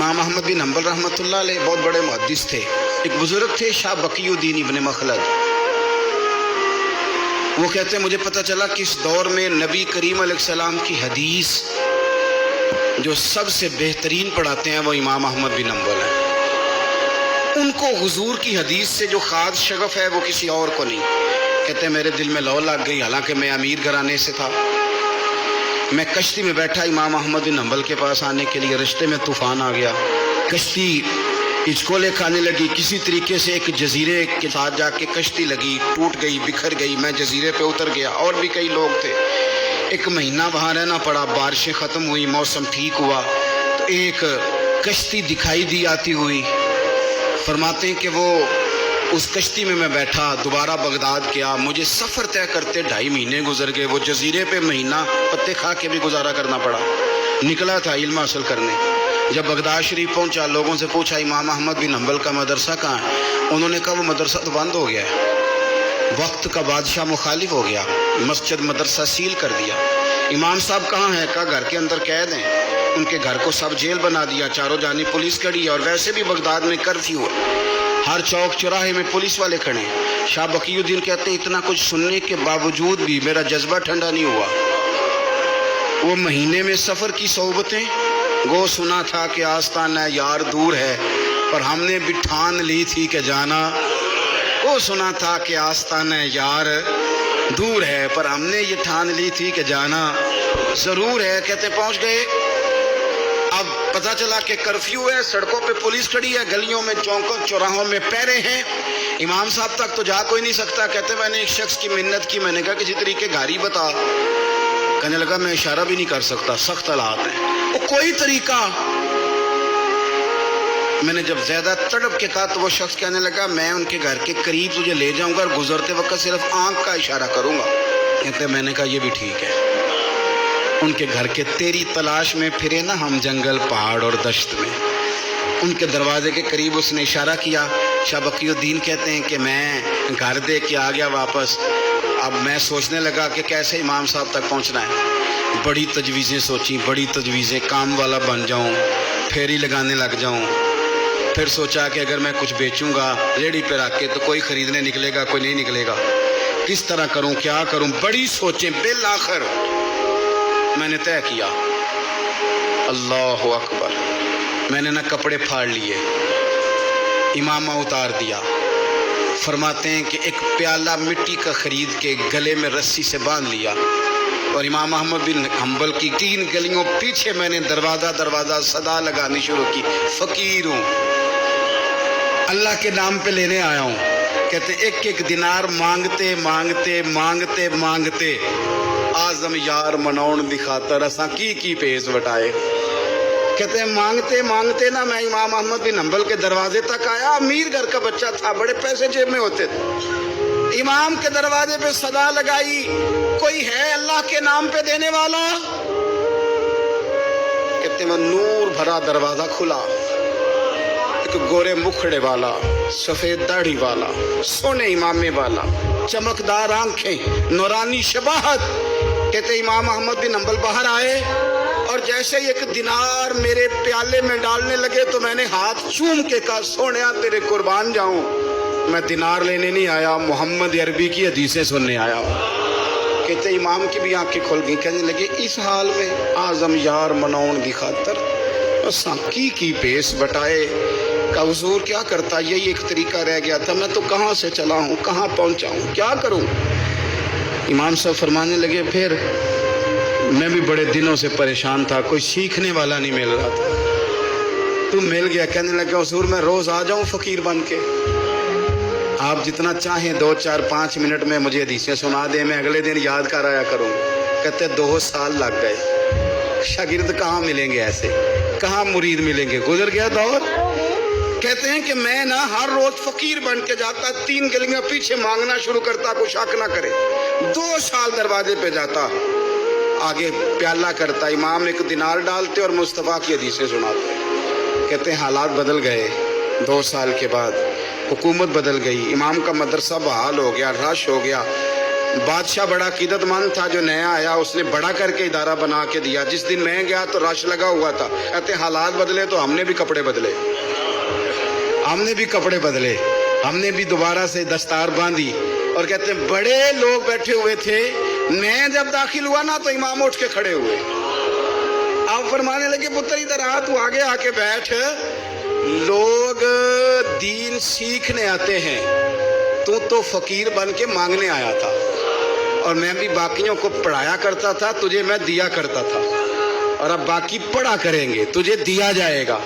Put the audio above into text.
امام احمد بن حنبل رحمۃ اللہ علیہ بہت بڑے محدث تھے. ایک بزرگ تھے شاہ بقی الدین ابن مخلد. وہ کہتے ہیں مجھے پتہ چلا کہ اس دور میں نبی کریم علیہ السلام کی حدیث جو سب سے بہترین پڑھاتے ہیں وہ امام احمد بن حنبل ہیں. ان کو حضور کی حدیث سے جو خاص شغف ہے وہ کسی اور کو نہیں. کہتے ہیں میرے دل میں لو لگ گئی، حالانکہ میں امیر گھرانے سے تھا. میں کشتی میں بیٹھا امام احمد بن حنبل کے پاس آنے کے لیے، رستے میں طوفان آ گیا، کشتی ہچکولے کھانے لگی. کسی طریقے سے ایک جزیرے کے ساتھ جا کے کشتی لگی، ٹوٹ گئی، بکھر گئی. میں جزیرے پہ اتر گیا، اور بھی کئی لوگ تھے. 1 مہینہ وہاں رہنا پڑا. بارشیں ختم ہوئی، موسم ٹھیک ہوا تو ایک کشتی دکھائی دی آتی ہوئی. فرماتے ہیں کہ وہ اس کشتی میں بیٹھا، دوبارہ بغداد گیا. مجھے سفر طے کرتے 2.5 مہینے گزر گئے. وہ جزیرے پہ مہینہ پتے کھا کے بھی گزارا کرنا پڑا. نکلا تھا علم حاصل کرنے. جب بغداد شریف پہنچا، لوگوں سے پوچھا امام احمد بن حنبل کا مدرسہ کہاں ہے؟ انہوں نے کہا وہ مدرسہ تو بند ہو گیا ہے، وقت کا بادشاہ مخالف ہو گیا، مسجد مدرسہ سیل کر دیا. امام صاحب کہاں ہیں؟ کہا گھر کے اندر قید ہیں. ان کے گھر کو سب جیل بنا دیا، چاروں جانب پولیس کھڑی ہے، اور ویسے بھی بغداد میں کرفیو ہے، ہر چوک چوراہے میں پولیس والے کھڑے ہیں. شاہ بقی الدین کہتے ہیں اتنا کچھ سننے کے باوجود بھی میرا جذبہ ٹھنڈا نہیں ہوا. وہ مہینے میں سفر کی صحبتیں، گو سنا تھا کہ آستانہ یار دور ہے، پر ہم نے بھی ٹھان لی تھی کہ جانا. وہ سنا تھا کہ آستانہ یار دور ہے، پر ہم نے یہ ٹھان لی تھی کہ جانا ضرور ہے. کہتے پہنچ گئے. اب پتہ چلا کہ کرفیو ہے، سڑکوں پہ پولیس کھڑی ہے، گلیوں میں چوکوں چوراہوں میں پہرے ہیں. امام صاحب تک تو جا کوئی نہیں سکتا. کہتے میں نے ایک شخص کی منت کی، میں نے کہا کسی طریقے گاڑی بتا. کہنے لگا میں اشارہ بھی نہیں کر سکتا، سخت حالات ہیں. وہ کوئی طریقہ. میں نے جب زیادہ تڑپ کے کہا تو وہ شخص کہنے لگا میں ان کے گھر کے قریب تجھے لے جاؤں گا اور گزرتے وقت صرف آنکھ کا اشارہ کروں گا. کہتے میں نے کہا یہ بھی ٹھیک ہے. ان کے گھر کے تیری تلاش میں پھرے نا ہم جنگل پہاڑ اور دشت میں. ان کے دروازے کے قریب اس نے اشارہ کیا. شاہ بقی الدین کہتے ہیں کہ میں گھر دے کے آ گیا واپس. اب میں سوچنے لگا کہ کیسے امام صاحب تک پہنچنا ہے. بڑی تجویزیں سوچیں، بڑی تجویزیں. کام والا بن جاؤں، پھیری لگانے لگ جاؤں. پھر سوچا کہ اگر میں کچھ بیچوں گا ریڑھی پہ رکھ کے تو کوئی خریدنے نکلے گا، کوئی نہیں نکلے گا. کس طرح کروں، کیا کروں، بڑی سوچیں. بالآخر میں نے طے کیا. اللہ اکبر. میں نے نہ کپڑے پھاڑ لیے، امامہ اتار دیا. فرماتے ہیں کہ ایک پیالہ مٹی کا خرید کے گلے میں رسی سے باندھ لیا، اور امام احمد بن حنبل کی 3 گلیوں پیچھے میں نے دروازہ صدا لگانی شروع کی. فقیر ہوں، اللہ کے نام پہ لینے آیا ہوں. کہتے 1 دینار مانگتے مانگتے مانگتے مانگتے آزم یار منون دی خاطر اساں کی پیس وٹائے. کہتے ہیں مانگتے مانگتے نا میں امام احمد بن حنبل کے دروازے تک آیا. امیر گھر کا بچہ تھا، بڑے پیسے جیب میں ہوتے تھے. امام کے دروازے پہ صدا لگائی، کوئی ہے اللہ کے نام پہ دینے والا؟ کہتے ہیں نور بھرا دروازہ کھلا. ایک گورے مکھڑے والا، سفید داڑھی والا، سونے امامے والا، چمکدار آنکھیں، نورانی شباہت. کہتے امام احمد بن حنبل باہر آئے، اور جیسے 1 دینار میرے پیالے میں ڈالنے لگے تو میں نے ہاتھ چوم کے کہا سونیا تیرے قربان جاؤں، میں دینار لینے نہیں آیا، محمد عربی کی حدیثیں سننے آیا ہوں. کہتے امام کی بھی آنکھیں کھل گئیں. کہنے لگے اس حال میں آزم یار منون دی خاطر اساں کی پیس بٹائے. کہ حضور کیا کرتا، یہی ایک طریقہ رہ گیا تھا، میں تو کہاں سے چلا ہوں، کہاں پہنچا ہوں، کیا کروں. امام صاحب فرمانے لگے پھر میں بھی بڑے دنوں سے پریشان تھا، کوئی سیکھنے والا نہیں مل رہا تھا، تم مل گیا. کہنے لگا حضور میں روز آ جاؤں فقیر بن کے، آپ جتنا چاہیں 2 4 5 منٹ میں مجھے حدیثیں سنا دیں، میں اگلے دن یاد کر آیا کروں. کہتے 2 سال لگ گئے. شاگرد کہاں ملیں گے ایسے، کہاں مرید ملیں گے، گزر گیا دور. کہتے ہیں کہ میں نا ہر روز فقیر بن کے جاتا، 3 گلیاں پیچھے مانگنا شروع کرتا، کوئی شک نہ کرے. 2 سال دروازے پہ جاتا، آگے پیالہ کرتا، امام 1 دینار ڈالتے اور مصطفیٰ کی حدیثیں سناتے. کہتے ہیں حالات بدل گئے. 2 سال کے بعد حکومت بدل گئی، امام کا مدرسہ بحال ہو گیا، رش ہو گیا. بادشاہ بڑا عقیدت مند تھا، جو نیا آیا اس نے بڑا کر کے ادارہ بنا کے دیا. جس دن میں گیا تو رش لگا ہوا تھا. کہتے حالات بدلے تو ہم نے بھی کپڑے بدلے، ہم نے بھی دوبارہ سے دستار باندھی. اور کہتے ہیں بڑے لوگ بیٹھے ہوئے تھے، میں جب داخل ہوا نا تو امام اٹھ کے کھڑے ہوئے. آپ فرمانے لگے پتر ادھر آ، تو آگے آ کے بیٹھ. لوگ دین سیکھنے آتے ہیں، تو فقیر بن کے مانگنے آیا تھا. اور میں بھی باقیوں کو پڑھایا کرتا تھا، تجھے میں دیا کرتا تھا. اور اب باقی پڑھا کریں گے، تجھے دیا جائے گا.